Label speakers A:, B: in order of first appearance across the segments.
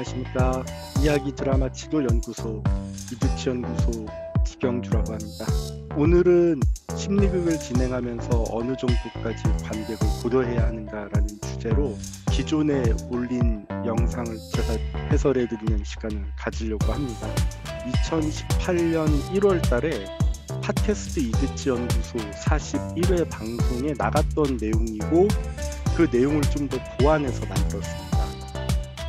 A: 안녕하십니까. 이야기 드라마 지도 연구소 이드치 연구소 지경주라고 합니다. 오늘은 심리극을 진행하면서 어느 정도까지 관객을 고려해야 하는가라는 주제로 기존에 올린 영상을 제가 해설해 드리는 시간을 가지려고 합니다. 2018년 1월 달에 팟캐스트 이드치 연구소 41회 방송에 나갔던 내용이고 그 내용을 좀 더 보완해서 만들었습니다.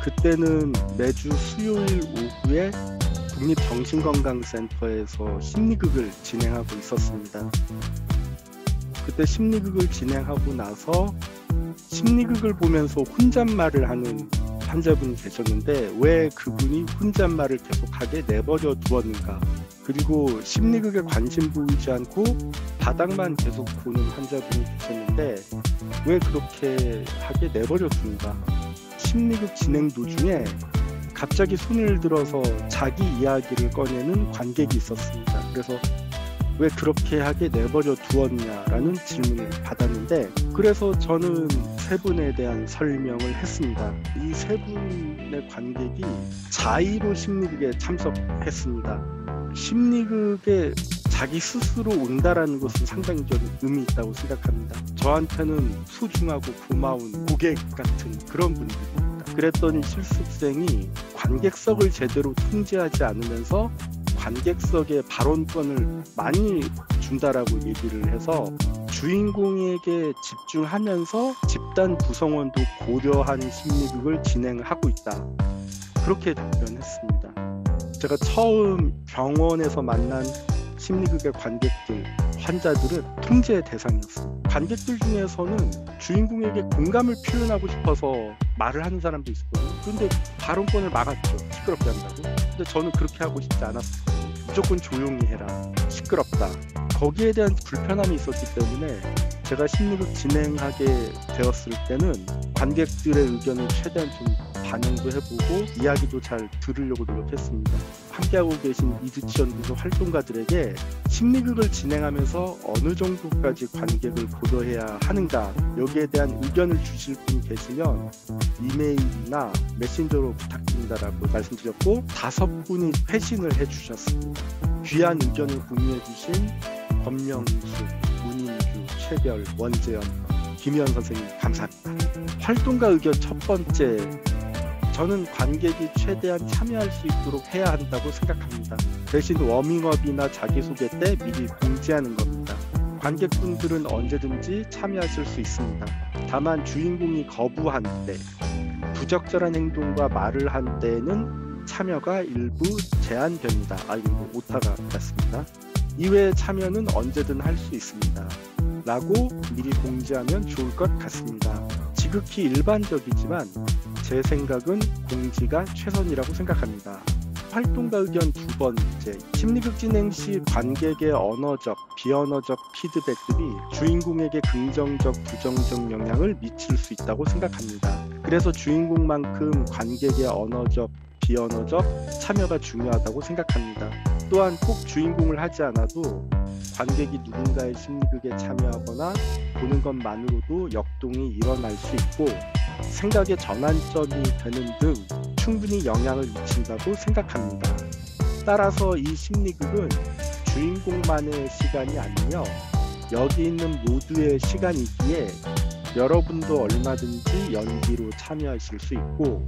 A: 그때는 매주 수요일 오후에 국립정신건강센터에서 심리극을 진행하고 있었습니다. 그때 심리극을 진행하고 나서 심리극을 보면서 혼잣말을 하는 환자분이 계셨는데 왜 그분이 혼잣말을 계속하게 내버려 두었는가, 그리고 심리극에 관심 보이지 않고 바닥만 계속 보는 환자분이 계셨는데 왜 그렇게 하게 내버려 두는가. 심리극 진행 도중에 갑자기 손을 들어서 자기 이야기를 꺼내는 관객이 있었습니다. 그래서 왜 그렇게 하게 내버려 두었냐라는 질문을 받았는데, 그래서 저는 세 분에 대한 설명을 했습니다. 이 세 분의 관객이 자의로 심리극에 참석했습니다. 심리극에 자기 스스로 온다라는 것은 상당히 저는 의미 있다고 생각합니다. 저한테는 소중하고 고마운 고객 같은 그런 분들입니다. 그랬더니 실습생이 관객석을 제대로 통제하지 않으면서 관객석에 발언권을 많이 준다라고 얘기를 해서 주인공에게 집중하면서 집단 구성원도 고려한 심리극을 진행하고 있다, 그렇게 답변했습니다. 제가 처음 병원에서 만난 심리극의 관객들, 환자들은 통제의 대상이었습니다. 관객들 중에서는 주인공에게 공감을 표현하고 싶어서 말을 하는 사람도 있었거든요. 그런데 발언권을 막았죠. 시끄럽게 한다고. 근데 저는 그렇게 하고 싶지 않았어요. 무조건 조용히 해라, 시끄럽다. 거기에 대한 불편함이 있었기 때문에 제가 심리극 진행하게 되었을 때는 관객들의 의견을 최대한 좀 반영도 해보고 이야기도 잘 들으려고 노력했습니다. 함께하고 계신 이드치 연구소 활동가들에게 심리극을 진행하면서 어느 정도까지 관객을 고려해야 하는가, 여기에 대한 의견을 주실 분 계시면 이메일이나 메신저로 부탁드린다라고 말씀드렸고 5분이 회신을 해주셨습니다. 귀한 의견을 공유해 주신 권명수, 문인주, 최별, 원재현, 김희연 선생님 감사합니다. 활동가 의견 첫 번째, 저는 관객이 최대한 참여할 수 있도록 해야 한다고 생각합니다. 대신 워밍업이나 자기소개 때 미리 공지하는 겁니다. 관객분들은 언제든지 참여하실 수 있습니다. 다만 주인공이 거부한 때, 부적절한 행동과 말을 한 때에는 참여가 일부 제한됩니다. 이거 오타가 같습니다. 이외의 참여는 언제든 할 수 있습니다. 라고 미리 공지하면 좋을 것 같습니다. 지극히 일반적이지만 제 생각은 공지가 최선이라고 생각합니다. 활동가 의견 두 번째, 심리극 진행 시 관객의 언어적, 비언어적 피드백들이 주인공에게 긍정적, 부정적 영향을 미칠 수 있다고 생각합니다. 그래서 주인공만큼 관객의 언어적, 비언어적 참여가 중요하다고 생각합니다. 또한 꼭 주인공을 하지 않아도 관객이 누군가의 심리극에 참여하거나 보는 것만으로도 역동이 일어날 수 있고 생각의 전환점이 되는 등 충분히 영향을 미친다고 생각합니다. 따라서 이 심리극은 주인공만의 시간이 아니며 여기 있는 모두의 시간이기에 여러분도 얼마든지 연기로 참여하실 수 있고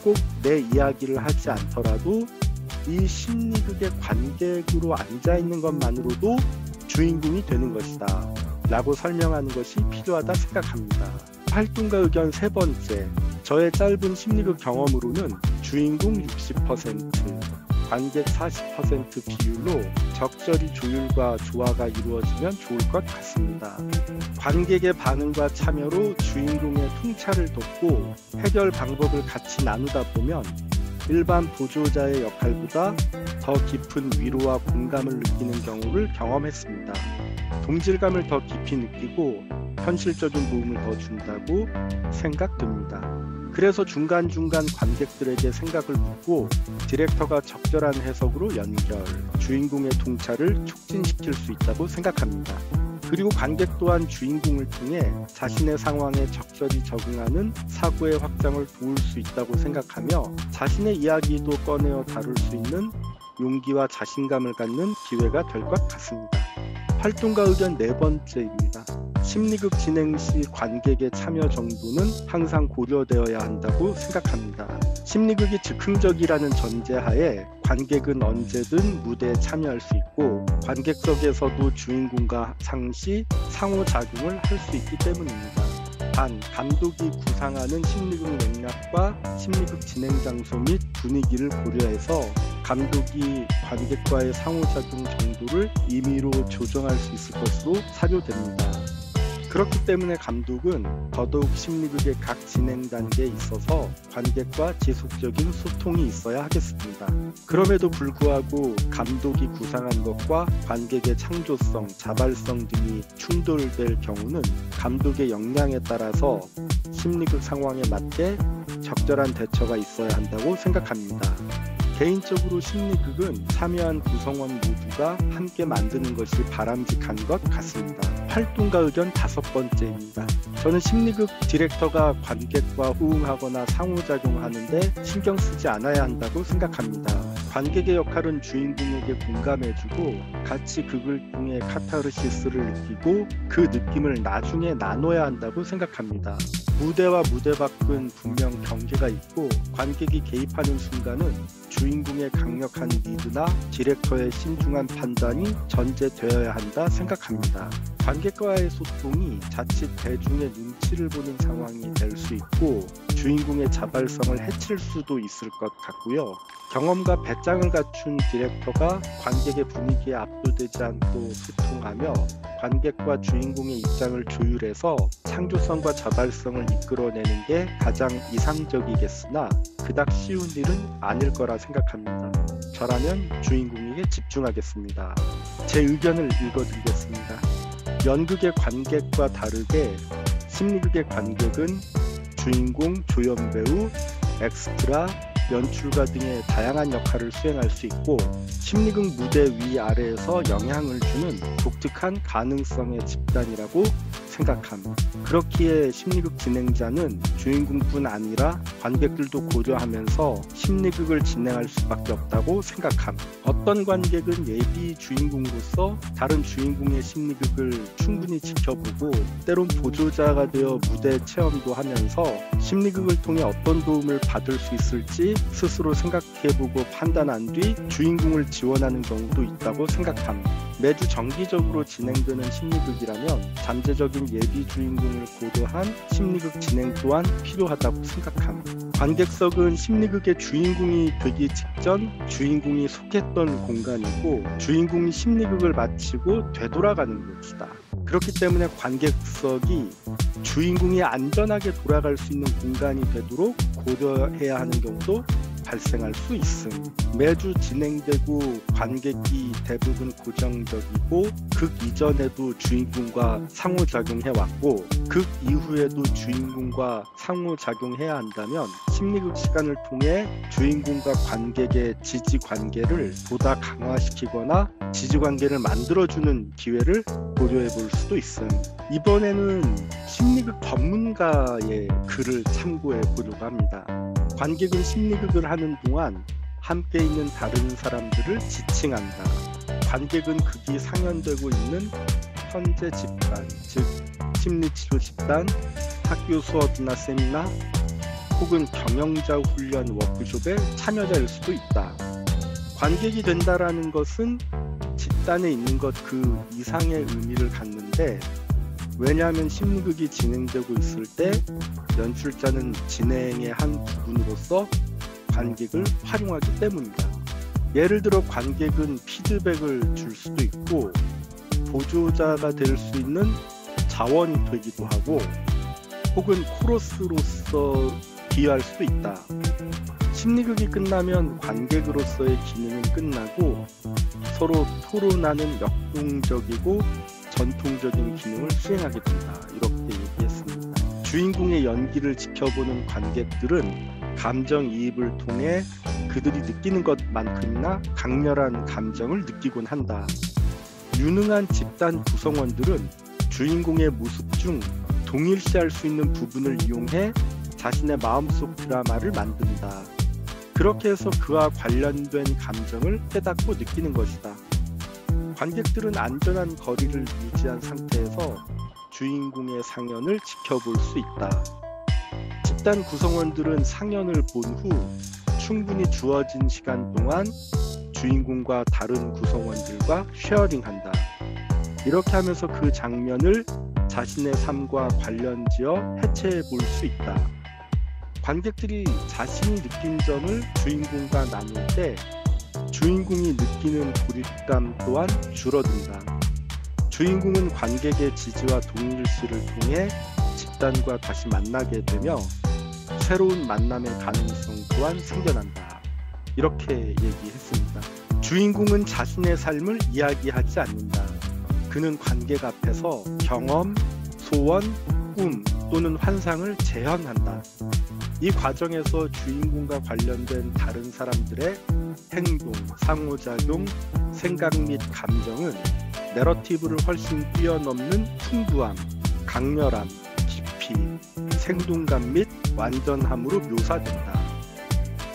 A: 꼭 내 이야기를 하지 않더라도 이 심리극의 관객으로 앉아있는 것만으로도 주인공이 되는 것이다 라고 설명하는 것이 필요하다 생각합니다. 활동가 의견 세 번째, 저의 짧은 심리극 경험으로는 주인공 60%, 관객 40% 비율로 적절히 조율과 조화가 이루어지면 좋을 것 같습니다. 관객의 반응과 참여로 주인공의 통찰을 돕고 해결 방법을 같이 나누다 보면 일반 보조자의 역할보다 더 깊은 위로와 공감을 느끼는 경우를 경험했습니다. 동질감을 더 깊이 느끼고 현실적인 도움을 더 준다고 생각됩니다. 그래서 중간중간 관객들에게 생각을 묻고 디렉터가 적절한 해석으로 연결, 주인공의 통찰을 촉진시킬 수 있다고 생각합니다. 그리고 관객 또한 주인공을 통해 자신의 상황에 적절히 적응하는 사고의 확장을 도울 수 있다고 생각하며 자신의 이야기도 꺼내어 다룰 수 있는 용기와 자신감을 갖는 기회가 될 것 같습니다. 활동가 의견 네 번째입니다. 심리극 진행 시 관객의 참여 정도는 항상 고려되어야 한다고 생각합니다. 심리극이 즉흥적이라는 전제하에 관객은 언제든 무대에 참여할 수 있고 관객석에서도 주인공과 상시 상호작용을 할 수 있기 때문입니다. 단, 감독이 구상하는 심리극 맥락과 심리극 진행 장소 및 분위기를 고려해서 감독이 관객과의 상호작용 정도를 임의로 조정할 수 있을 것으로 사료됩니다. 그렇기 때문에 감독은 더더욱 심리극의 각 진행 단계에 있어서 관객과 지속적인 소통이 있어야 하겠습니다. 그럼에도 불구하고 감독이 구상한 것과 관객의 창조성, 자발성 등이 충돌될 경우는 감독의 역량에 따라서 심리극 상황에 맞게 적절한 대처가 있어야 한다고 생각합니다. 개인적으로 심리극은 참여한 구성원 모두가 함께 만드는 것이 바람직한 것 같습니다. 활동가 의견 다섯 번째입니다. 저는 심리극 디렉터가 관객과 호응하거나 상호작용하는데 신경 쓰지 않아야 한다고 생각합니다. 관객의 역할은 주인공에게 공감해주고 같이 극을 통해 카타르시스를 느끼고 그 느낌을 나중에 나눠야 한다고 생각합니다. 무대와 무대 밖은 분명 경계가 있고 관객이 개입하는 순간은 주인공의 강력한 리드나 디렉터의 신중한 판단이 전제되어야 한다 생각합니다. 관객과의 소통이 자칫 대중의 눈치를 보는 상황이 될 수 있고 주인공의 자발성을 해칠 수도 있을 것 같고요. 경험과 배짱을 갖춘 디렉터가 관객의 분위기에 압도되지 않고 소통하며 관객과 주인공의 입장을 조율해서 창조성과 자발성을 이끌어내는 게 가장 이상적이겠으나 그닥 쉬운 일은 아닐 거라 생각합니다. 저라면 주인공에게 집중하겠습니다. 제 의견을 읽어드리겠습니다. 연극의 관객과 다르게 심리극의 관객은 주인공, 조연배우, 엑스트라, 연출가 등의 다양한 역할을 수행할 수 있고 심리극 무대 위아래에서 영향을 주는 독특한 가능성의 집단이라고 생각함. 그렇기에 심리극 진행자는 주인공뿐 아니라 관객들도 고려하면서 심리극을 진행할 수밖에 없다고 생각함. 어떤 관객은 예비 주인공으로서 다른 주인공의 심리극을 충분히 지켜보고 때론 보조자가 되어 무대 체험도 하면서 심리극을 통해 어떤 도움을 받을 수 있을지 스스로 생각해보고 판단한 뒤 주인공을 지원하는 경우도 있다고 생각함. 매주 정기적으로 진행되는 심리극이라면 잠재적인 예비 주인공을 고려한 심리극 진행 또한 필요하다고 생각함. 관객석은 심리극의 주인공이 되기 직전 주인공이 속했던 공간이고 주인공이 심리극을 마치고 되돌아가는 곳이다. 그렇기 때문에 관객석이 주인공이 안전하게 돌아갈 수 있는 공간이 되도록 고려해야 하는 경우도 발생할 수 있음. 매주 진행되고 관객이 대부분 고정적이고 극 이전에도 주인공과 상호작용해왔고 극 이후에도 주인공과 상호작용해야 한다면 심리극 시간을 통해 주인공과 관객의 지지관계를 보다 강화시키거나 지지관계를 만들어주는 기회를 고려해 볼 수도 있음. 이번에는 심리극 전문가의 글을 참고해 보려고 합니다. 관객은 심리극을 하는 동안 함께 있는 다른 사람들을 지칭한다. 관객은 극이 상연되고 있는 현재 집단, 즉 심리치료 집단, 학교 수업이나 세미나 혹은 경영자 훈련 워크숍의 참여자일 수도 있다. 관객이 된다라는 것은 집단에 있는 것 그 이상의 의미를 갖는데 왜냐하면 심리극이 진행되고 있을 때 연출자는 진행의 한 부분으로서 관객을 활용하기 때문이다. 예를 들어 관객은 피드백을 줄 수도 있고 보조자가 될 수 있는 자원이 되기도 하고 혹은 코러스로서 기여할 수도 있다. 심리극이 끝나면 관객으로서의 기능은 끝나고 서로 토론하는 역동적이고 전통적인 기능을 수행하게 된다. 이렇게 얘기했습니다. 주인공의 연기를 지켜보는 관객들은 감정이입을 통해 그들이 느끼는 것만큼이나 강렬한 감정을 느끼곤 한다. 유능한 집단 구성원들은 주인공의 모습 중 동일시할 수 있는 부분을 이용해 자신의 마음속 드라마를 만든다. 그렇게 해서 그와 관련된 감정을 깨닫고 느끼는 것이다. 관객들은 안전한 거리를 유지한 상태에서 주인공의 상연을 지켜볼 수 있다. 집단 구성원들은 상연을 본 후 충분히 주어진 시간 동안 주인공과 다른 구성원들과 쉐어링한다. 이렇게 하면서 그 장면을 자신의 삶과 관련지어 해체해 볼 수 있다. 관객들이 자신이 느낀 점을 주인공과 나눌 때 주인공이 느끼는 고립감 또한 줄어든다. 주인공은 관객의 지지와 동일시를 통해 집단과 다시 만나게 되며 새로운 만남의 가능성 또한 생겨난다. 이렇게 얘기했습니다. 주인공은 자신의 삶을 이야기하지 않는다. 그는 관객 앞에서 경험, 소원, 꿈 또는 환상을 재현한다. 이 과정에서 주인공과 관련된 다른 사람들의 행동, 상호작용, 생각 및 감정은 내러티브를 훨씬 뛰어넘는 풍부함, 강렬함, 깊이, 생동감 및 완전함으로 묘사된다.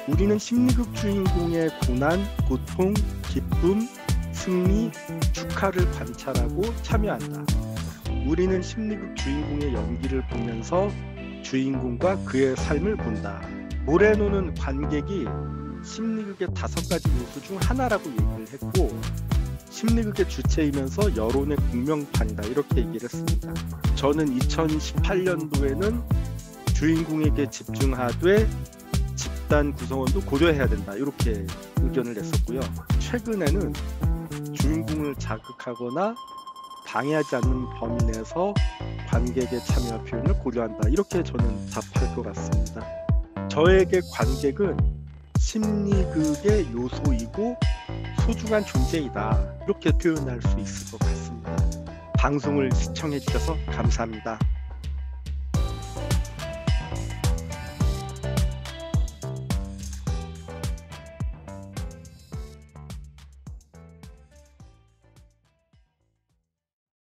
A: 우리는 심리극 주인공의 고난, 고통, 기쁨, 승리, 축하를 관찰하고 참여한다. 우리는 심리극 주인공의 연기를 보면서 주인공과 그의 삶을 본다. 모레노는 관객이 심리극의 5가지 요소 중 하나라고 얘기를 했고 심리극의 주체이면서 여론의 공명판이다 이렇게 얘기를 했습니다. 저는 2018년도에는 주인공에게 집중하되 집단 구성원도 고려해야 된다 이렇게 의견을 냈었고요. 최근에는 주인공을 자극하거나 방해하지 않는 범위 내에서 관객의 참여 표현을 고려한다 이렇게 저는 답할 것 같습니다. 저에게 관객은 심리극의 요소이고 소중한 존재이다 이렇게 표현할 수 있을 것 같습니다. 방송을 시청해 주셔서 감사합니다.